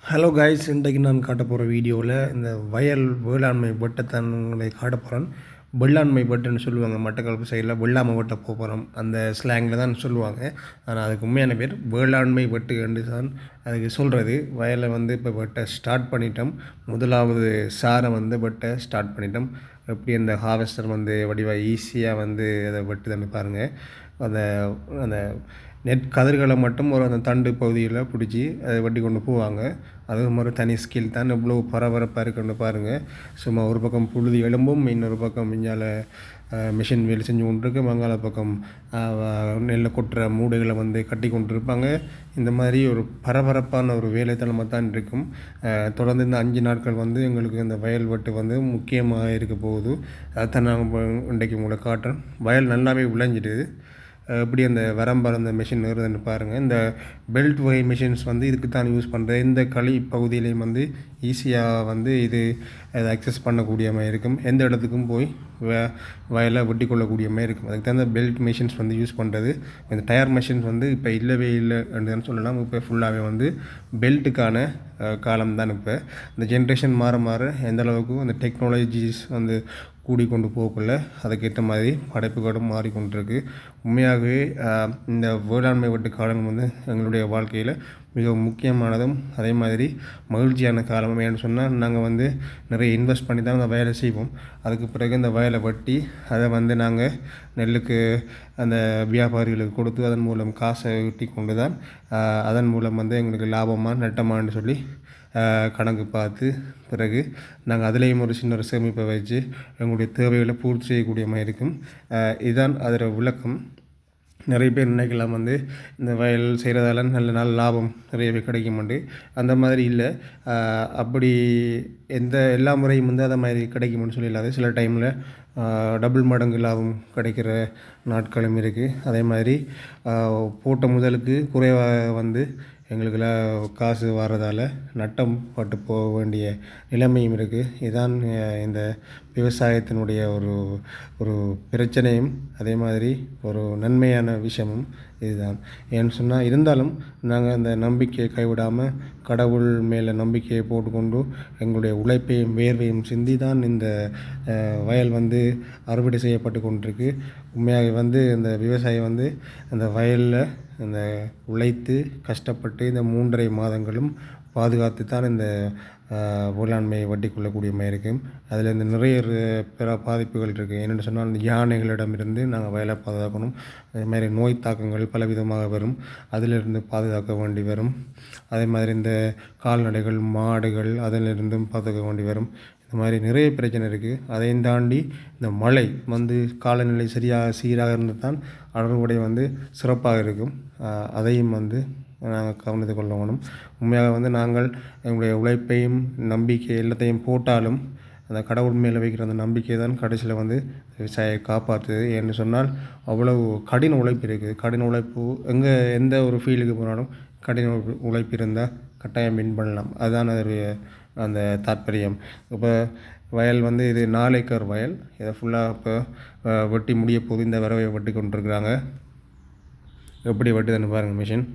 Hello guys, இன்றைக்கு நான் காட்ட போகிற வீடியோவில் இந்த வயல் வேளாண்மை வெட்டத்தன்களை காட்ட போகிறேன். வெள்ளாண்மை வெட்டுன்னு சொல்லுவாங்க, மட்டக்களப்பு சைடில் வெள்ளாமை வெட்ட போகிறோம் அந்த ஸ்லாங்கில் தான் சொல்லுவாங்க. ஆனால் அதுக்கு உண்மையான பேர் வேளாண்மை வெட்டு என்று தான் அதுக்கு சொல்கிறது. வயலை வந்து இப்போ வெட்ட ஸ்டார்ட் பண்ணிட்டோம். முதலாவது சாரை வந்து வெட்ட ஸ்டார்ட் பண்ணிட்டோம். எப்படி அந்த ஹார்வெஸ்டர் வந்து வடிவாக ஈஸியாக வந்து அதை வெட்டுதுன்னு பாருங்கள். அந்த அந்த நெட் கதிர்களை மட்டும் ஒரு அந்த தண்டு பகுதியில் பிடிச்சி அதை வெட்டி கொண்டு போவாங்க. அது மாதிரி தனி ஸ்கில் தான். எவ்வளோ பரபரப்பாக இருக்குன்னு பாருங்கள். சும்மா ஒரு பக்கம் புழுதி எலும்பும், இன்னொரு பக்கம் மிஞ்சால் மிஷின் வேலை செஞ்சு கொண்டிருக்கு. மங்காள பக்கம் நெல்லை கொட்டுற மூடைகளை வந்து கட்டி கொண்டிருப்பாங்க. இந்த மாதிரி ஒரு பரபரப்பான ஒரு வேலைத்தனமாக தான் இருக்கும். தொடர்ந்து இந்த 5 நாட்கள் வந்து எங்களுக்கு இந்த வயல் வெட்டு வந்து முக்கியமாக இருக்க போகுது. அதைத்தான் நாங்கள் இன்றைக்கு உங்களை காட்டுறோம். வயல் நல்லாவே விளைஞ்சிடுது. எப்படி அந்த வரம்பர் அந்த மிஷின் வருதுன்னு பாருங்கள். இந்த பெல்ட் வகை மிஷின்ஸ் வந்து இதுக்கு தான் யூஸ் பண்ணுறது. இந்த களி பகுதியிலையும் வந்து ஈஸியாக வந்து இது அதை அக்சஸ் பண்ணக்கூடிய மாதிரி இருக்கும். எந்த இடத்துக்கும் போய் வயலை வெட்டி கொள்ளக்கூடிய மாதிரி இருக்கும். அதுக்கு தான் இந்த பெல்ட் மிஷின்ஸ் வந்து யூஸ் பண்ணுறது. இந்த டயர் மிஷின்ஸ் வந்து இப்போ இல்லவே இல்லை அப்படின்னு சொல்லலாம். இப்போ ஃபுல்லாகவே வந்து பெல்ட்டுக்கான காலம் தான். இப்போ இந்த ஜென்ரேஷன் மாற மாற எந்த அளவுக்கு அந்த டெக்னாலஜிஸ் வந்து கூடிக்கொண்டு போகக்குள்ள அதுக்கேற்ற மாதிரி படைப்புகளும் மாறிக்கொண்டிருக்கு. உண்மையாகவே இந்த வேளாண்மை வெட்டு காலம் வந்து எங்களுடைய வாழ்க்கையில் மிகவும் முக்கியமானதும் அதே மாதிரி மகிழ்ச்சியான காலம். ஏன்னு சொன்னால் நாங்கள் வந்து நிறைய இன்வெஸ்ட் பண்ணி தான் அந்த வயலை செய்வோம். அதுக்கு பிறகு இந்த வயலை வெட்டி அதை வந்து நாங்கள் நெல்லுக்கு அந்த வியாபாரிகளுக்கு கொடுத்து அதன் மூலம் காசை ஈட்டி கொண்டு தான் அதன் மூலம் வந்து எங்களுக்கு லாபமாக நட்டமான்னு சொல்லி கணக்கு பார்த்து பிறகு நாங்கள் அதிலேயும் ஒரு சின்ன ஒரு சேமிப்பை வச்சு எங்களுடைய தேவைகளை பூர்த்தி செய்யக்கூடிய மாதிரி இருக்கும். இதுதான் அதோட விளக்கம். நிறைய பேர் நினைக்கலாம் வந்து இந்த வயல் செய்கிறதால நல்ல லாபம் நிறையவே கிடைக்குமாண்டு. அந்த மாதிரி இல்லை. அப்படி எல்லா முறையும் வந்து அதை மாதிரி கிடைக்கும்னு சொல்லிடலாது. சில டைமில் டபுள் மடங்கு லாபம் கிடைக்கிற நாட்களும் இருக்குது. அதே மாதிரி போட்ட முதலுக்கு குறைவாக வந்து எங்களுக்கெல்லாம் காசு வர்றதால நட்டம் பட்டு போக வேண்டிய நிலைமையும் இருக்குது. இதுதான் இந்த விவசாயத்தினுடைய ஒரு பிரச்சனையும் அதே மாதிரி ஒரு நன்மையான விஷயமும் இதுதான். ஏன்னு சொன்னால் இருந்தாலும் நாங்கள் அந்த நம்பிக்கையை கைவிடாமல் கடவுள் மேலே நம்பிக்கையை போட்டுக்கொண்டு எங்களுடைய உழைப்பையும் வேர்வையும் சிந்தி தான் இந்த வயல் வந்து அறுவடை செய்யப்பட்டு கொண்டிருக்கு. உண்மையாக வந்து இந்த விவசாயம் வந்து அந்த வயலில் அந்த உழைத்து கஷ்டப்பட்டு இந்த 3.5 மாதங்களும் பாதுகாத்து தான் இந்த வேளாண்மையை வட்டி கொள்ளக்கூடிய மாதிரி இருக்கும். அதில் இந்த நிறைய பிற பாதிப்புகள் இருக்குது. என்னென்னு சொன்னால் இந்த யானைகளிடமிருந்து நாங்கள் வயலை பாதுகாக்கணும். அதே மாதிரி நோய் தாக்கங்கள் பலவிதமாக வரும், அதிலிருந்து பாதுகாக்க வேண்டி வரும். அதே மாதிரி இந்த கால்நடைகள் மாடுகள் அதிலிருந்தும் பாதுகாக்க வேண்டி வரும். இந்த மாதிரி நிறைய பிரச்சனை இருக்குது. அதையும் தாண்டி இந்த மழை வந்து காலநிலை சீராக இருந்து தான் அறுவடை வந்து சிறப்பாக இருக்கும். அதையும் வந்து நாங்கள் கவனித்து கொள்ள வேணும். உண்மையாக வந்து நாங்கள் எங்களுடைய உழைப்பையும் நம்பிக்கை எல்லாத்தையும் போட்டாலும் அந்த கடவுள் மேலே வைக்கிற அந்த நம்பிக்கை தான் கடைசியில் வந்து விவசாயியை காப்பாற்றுது. என்று சொன்னால் அவ்வளவு கடின உழைப்பு இருக்குது. கடின உழைப்பு எந்த ஒரு ஃபீல்டுக்கு போனாலும் கடின உழைப்பு இருந்தால் கட்டாயம் வின் பண்ணலாம். அதுதான் அதனுடைய அந்த தாற்பயம். இப்போ வயல் வந்து இது 4 ஏக்கர் வயல். இதை ஃபுல்லாக இப்போ வெட்டி முடிய போது இந்த வரவை வெட்டி கொண்டிருக்கிறாங்க. எப்படி வெட்டுதுன்னு பாருங்கள் மிஷின்.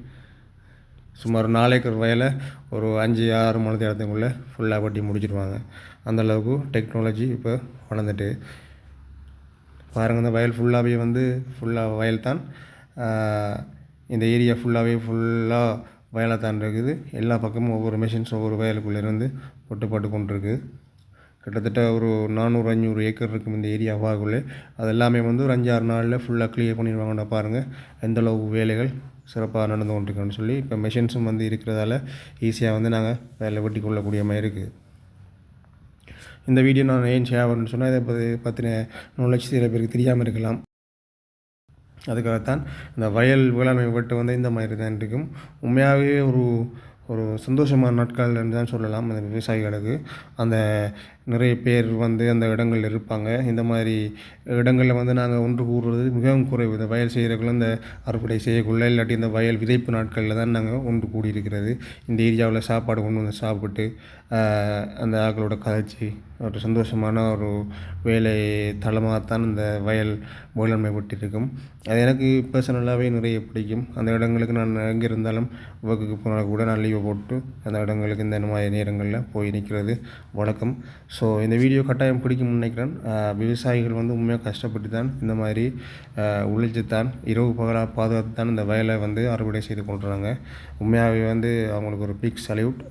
சுமார் 4 ஏக்கர் வயலை ஒரு 5-6 மணி நேரத்துக்குள்ளே ஃபுல்லாக வெட்டி முடிச்சிடுவாங்க. அந்தளவுக்கு டெக்னாலஜி இப்போ வளர்ந்துட்டு பாருங்கள். இந்த வயல் ஃபுல்லாகவே வந்து ஃபுல்லாக வயல் தான். இந்த ஏரியா ஃபுல்லாக வயலாக தான் இருக்குது. எல்லா பக்கமும் ஒவ்வொரு மிஷின்ஸ் ஒவ்வொரு வயலுக்குள்ளேருந்து ஒட்டுப்பட்டு கொண்டிருக்கு. கிட்டத்தட்ட ஒரு 400-500 ஏக்கர் இருக்கும் இந்த ஏரியாவாகுள்ளே. அது எல்லாமே வந்து ஒரு 5-6 நாளில் ஃபுல்லாக கிளியர் பண்ணிடுவாங்கன்னு பாருங்கள். எந்தளவு வேலைகள் சிறப்பாக நடந்து கொண்டிருக்குன்னு சொல்லி. இப்போ மிஷின்ஸும் வந்து இருக்கிறதால ஈஸியாக வந்து நாங்கள் வேலை வெட்டி கொள்ளக்கூடிய மாதிரி இருக்குது. இந்த வீடியோ நான் ஏன் ஷேர் பண்ணணும்னு சொன்னால் இதை பற்றின நாலேஜ் சில பேருக்கு தெரியாமல் இருக்கலாம். அதுக்காகத்தான் இந்த வயல் வேளாண்மை வெட்டு வந்து இந்த மாதிரி தான் இருக்கும். உண்மையாகவே ஒரு சந்தோஷமான நாட்கள் என்று தான் சொல்லலாம் அந்த விவசாயிகளுக்கு. அந்த நிறைய பேர் வந்து அந்த இடங்களில் இருப்பாங்க. இந்த மாதிரி இடங்களில் வந்து நாங்கள் ஒன்று கூடுறது மிகவும் குறைவு. இந்த வயல் செய்கிறக்குள்ள இந்த அறுவடை செய்யக்குள்ள இல்லாட்டி இந்த வயல் விதைப்பு நாட்களில் தான் நாங்கள் ஒன்று கூடியிருக்கிறது. இந்த ஏரியாவில் சாப்பாடு கொண்டு வந்து சாப்பிட்டு அந்த ஆக்களோட கதைச்சி ஒரு சந்தோஷமான ஒரு வேலை தளமாகத்தான் இந்த வயல் வேளாண்மை பட்டு இருக்கும். அது எனக்கு பர்சனலாகவே நிறைய பிடிக்கும். அந்த இடங்களுக்கு நான் எங்கே இருந்தாலும் ஒர்க்குக்கு போனால் கூட நான் லீவை போட்டு அந்த இடங்களுக்கு இந்த மாதிரி நேரங்களில் போய் நிற்கிறது வழக்கம். ஸோ இந்த வீடியோ கட்டாயம் பிடிக்கும்னு நினைக்கிறேன். விவசாயிகள் வந்து உண்மையாக கஷ்டப்பட்டு தான் இந்த மாதிரி உழைச்சி தான் இரவு பகலாக பாதுகாத்து தான் இந்த வயலை வந்து அறுவடை செய்து கொள்கிறாங்க. உண்மையாகவே வந்து அவங்களுக்கு ஒரு பிக் சல்யூட்.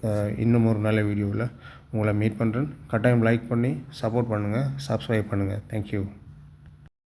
இன்னும் ஒரு நல்ல வீடியோவில் உங்களை மீட் பண்ணுறேன். கட்டாயம் லைக் பண்ணி சப்போர்ட் பண்ணுங்கள், சப்ஸ்கிரைப் பண்ணுங்கள். தேங்க்யூ.